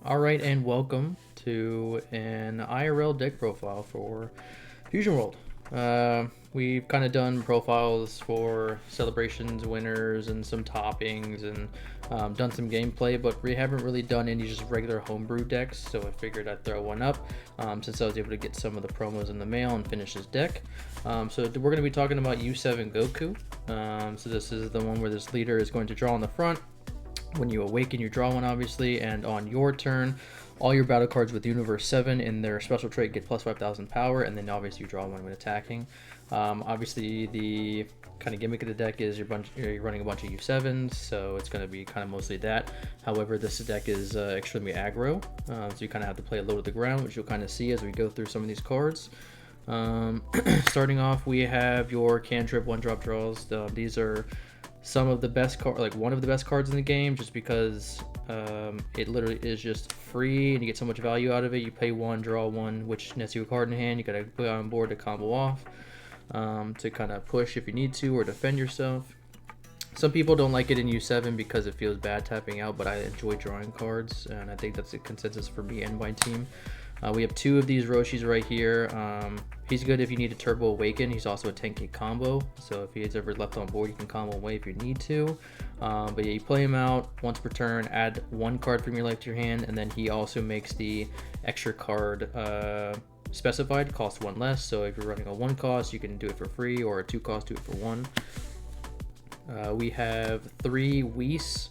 Alright, and welcome to an IRL deck profile for Fusion World. We've kind of done profiles for celebrations, winners, and some toppings, and done some gameplay, but we haven't really done any just regular homebrew decks, so I figured I'd throw one up since I was able to get some of the promos in the mail and finish this deck. So we're going to be talking about U7 Goku. So this is the one where this leader is going to draw on the front. When you awaken, you draw one, obviously, and on your turn, all your battle cards with Universe 7 in their special trait get plus 5,000 power, and then obviously you draw one when attacking. Obviously, the kind of gimmick of the deck is you're running a bunch of U7s, so it's going to be kind of mostly that. However, this deck is extremely aggro, so you kind of have to play it low to the ground, which you'll kind of see as we go through some of these cards. Starting off, we have your cantrip one-drop draws. These are some of the best like one of the best cards in the game, just because it literally is just free and you get so much value out of it. You pay one, draw one, which nets you a card in hand. You gotta put it on board to combo off, to kind of push if you need to or defend yourself. Some people don't like it in U7 because it feels bad tapping out, but I enjoy drawing cards, and I think that's a consensus for me and my team. We have two of these Roshis right here. He's good if you need a Turbo Awaken. He's also a 10k combo, so if he's ever left on board, you can combo away if you need to. But yeah, you play him out once per turn, add one card from your life to your hand, and then he also makes the extra card specified, cost one less. So if you're running a 1 cost, you can do it for free, or a 2 cost, do it for 1. We have 3 Whis.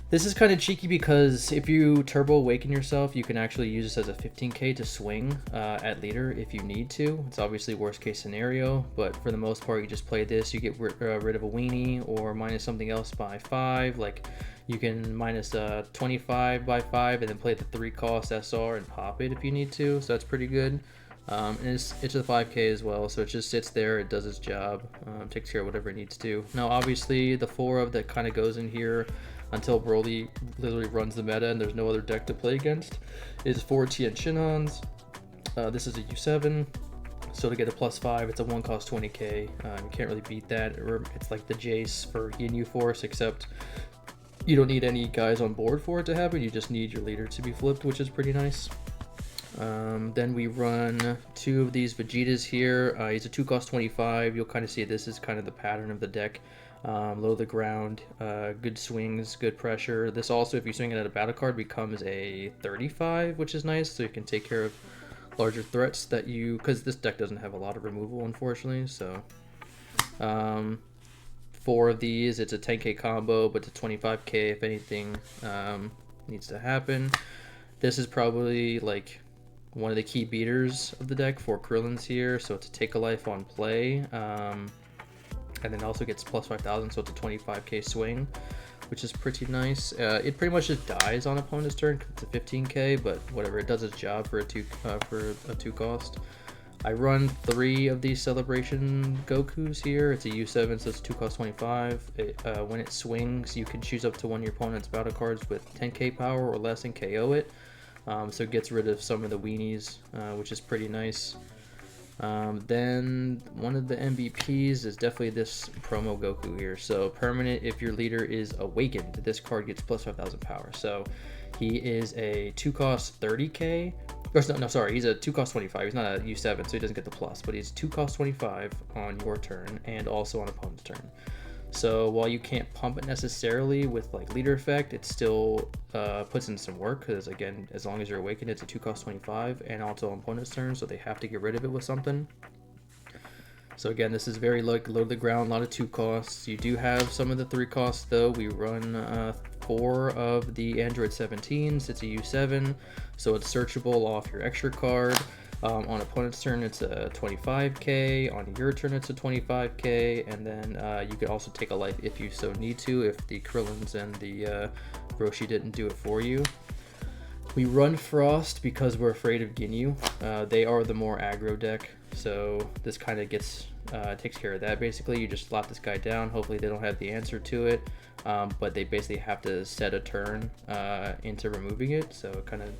This is kind of cheeky because if you Turbo Awaken yourself, you can actually use this as a 15k to swing at leader if you need to. It's obviously worst case scenario, but for the most part, you just play this. You get rid of a weenie or minus something else by 5. Like you can minus 25 by 5 and then play the 3 cost SR and pop it if you need to. So that's pretty good. And it's a 5k as well, so it just sits there, it does its job, takes care of whatever it needs to. Now obviously the 4 of that kind of goes in here until Broly literally runs the meta and there's no other deck to play against, is 4 Tien Shinhans. This is a U7, so to get a +5, it's a 1 cost 20k. You can't really beat that. It's like the Jace for Ginyu Force, except you don't need any guys on board for it to happen, you just need your leader to be flipped, which is pretty nice. Then we run 2 of these Vegetas here. He's a 2 cost 25. You'll kind of see this is kind of the pattern of the deck. Low to the ground, good swings, good pressure. This also, if you swing it at a battle card, becomes a 35, which is nice, so you can take care of larger threats that you, because this deck doesn't have a lot of removal, unfortunately. So 4 of these, it's a 10k combo, but to 25k if anything needs to happen. This is probably like one of the key beaters of the deck for Krillin's here, so it's a take a life on play. And then also gets plus 5,000, so it's a 25k swing, which is pretty nice. It pretty much just dies on opponent's turn. It's a 15k, but whatever, it does its job for a 2 cost. I run 3 of these Celebration Gokus here. It's a U7, so it's 2 cost 25. When it swings, you can choose up to one of your opponent's battle cards with 10k power or less and KO it. So it gets rid of some of the weenies, which is pretty nice. Then one of the MVPs is definitely this promo Goku here. So permanent, if your leader is awakened, this card gets plus 5,000 power. So he is a 2 cost 30k. Or no, sorry, he's a 2 cost 25. He's not a U7, so he doesn't get the plus, but he's 2 cost 25 on your turn and also on opponent's turn. So while you can't pump it necessarily with like leader effect, it still puts in some work, because again, as long as you're awakened, it's a 2 cost 25 and also on opponent's turn, so they have to get rid of it with something. So again, this is very low to the ground, a lot of 2 costs. You do have some of the 3 costs though. We run 4 of the Android 17s. It's a U7, so it's searchable off your extra card. On opponent's turn, it's a 25k. On your turn, it's a 25k. And then you can also take a life if you so need to, if the Krillins and the Roshi didn't do it for you. We run Frost because we're afraid of Ginyu. They are the more aggro deck, so this kind of takes care of that. Basically, you just slap this guy down. Hopefully they don't have the answer to it, but they basically have to set a turn into removing it, so it kind of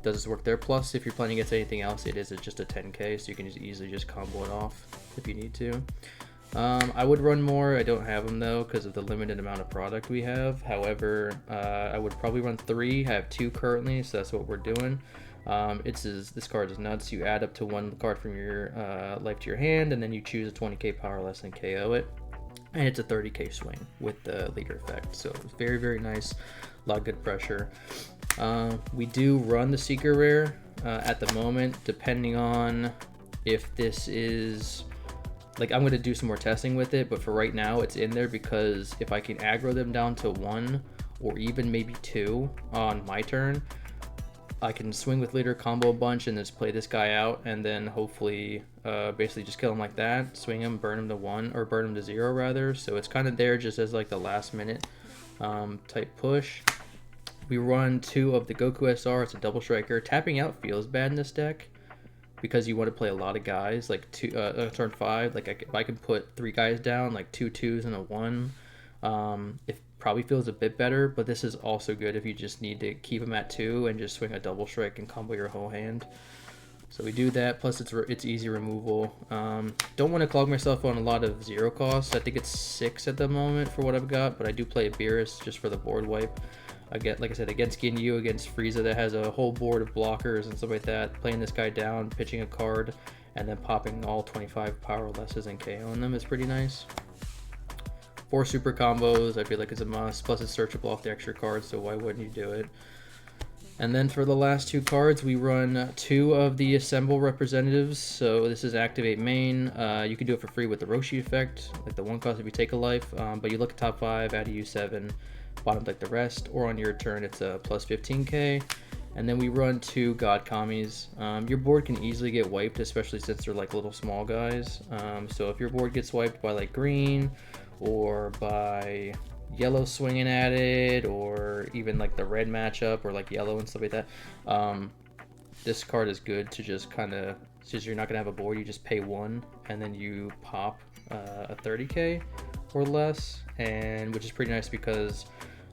does its work there. Plus, if you're playing against anything else, it is just a 10k, so you can just easily just combo it off if you need to. I would run more. I don't have them though because of the limited amount of product we have. However, I would probably run 3. I have 2 currently, so that's what we're doing. This card is nuts. You add up to 1 card from your life to your hand, and then you choose a 20k powerless and KO it. And it's a 30k swing with the leader effect. So it's very, very nice. A lot of good pressure. We do run the Seeker Rare at the moment, depending on if this is... Like, I'm going to do some more testing with it, but for right now, it's in there because if I can aggro them down to 1 or even maybe 2 on my turn, I can swing with leader, combo a bunch, and just play this guy out, and then hopefully basically just kill him like that, swing him, burn him to 1, or burn him to 0 rather. So it's kind of there just as like the last minute type push. We run 2 of the Goku SR. It's a double striker. Tapping out feels bad in this deck because you want to play a lot of guys, like turn 5. Like if I can put 3 guys down, like 2 2s and a 1, it probably feels a bit better. But this is also good if you just need to keep them at 2 and just swing a double strike and combo your whole hand. So we do that. Plus it's easy removal. Don't want to clog myself on a lot of 0 costs. I think it's 6 at the moment for what I've got, but I do play a Beerus just for the board wipe. Again, like I said, against Ginyu, against Frieza that has a whole board of blockers and stuff like that, playing this guy down, pitching a card, and then popping all 25 powerlesses and KOing them is pretty nice. 4 super combos, I feel like it's a must, plus it's searchable off the extra cards, so why wouldn't you do it? And then for the last 2 cards, we run 2 of the Assemble representatives. So this is Activate Main. You can do it for free with the Roshi effect, like the 1 cost if you take a life, but you look at top 5, add a U7, bottom like the rest, or on your turn it's a plus 15k. And then we run 2 God Kamis. Your board can easily get wiped, especially since they're like little small guys. So if your board gets wiped by like green or by yellow swinging at it, or even like the red matchup or like yellow and stuff like that, this card is good to just kind of, since you're not gonna have a board, you just pay 1 and then you pop a 30k or less, and which is pretty nice because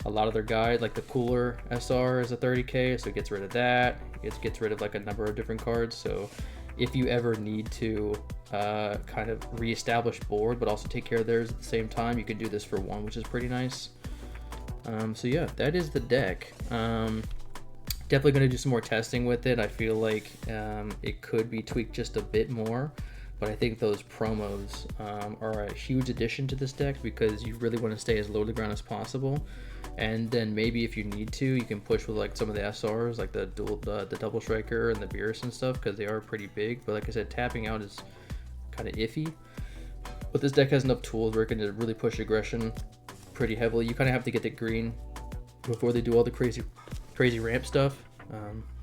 a lot of their guide, like the Cooler SR is a 30k, so it gets rid of that. It gets rid of like a number of different cards. So if you ever need to kind of reestablish board but also take care of theirs at the same time, you can do this for 1, which is pretty nice. So yeah, that is the deck. Definitely going to do some more testing with it. I feel like it could be tweaked just a bit more, but I think those promos are a huge addition to this deck because you really want to stay as low to the ground as possible. And then maybe if you need to, you can push with like some of the SRs, like the double striker and the Beerus and stuff, because they are pretty big. But like I said, tapping out is kind of iffy. But this deck has enough tools where it can really push aggression pretty heavily. You kind of have to get the green before they do all the crazy ramp stuff.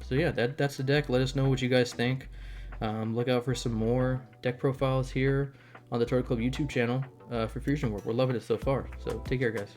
So yeah, that's the deck. Let us know what you guys think. Look out for some more deck profiles here on the Turtle Club YouTube channel for Fusion World. We're loving it so far. So take care, guys.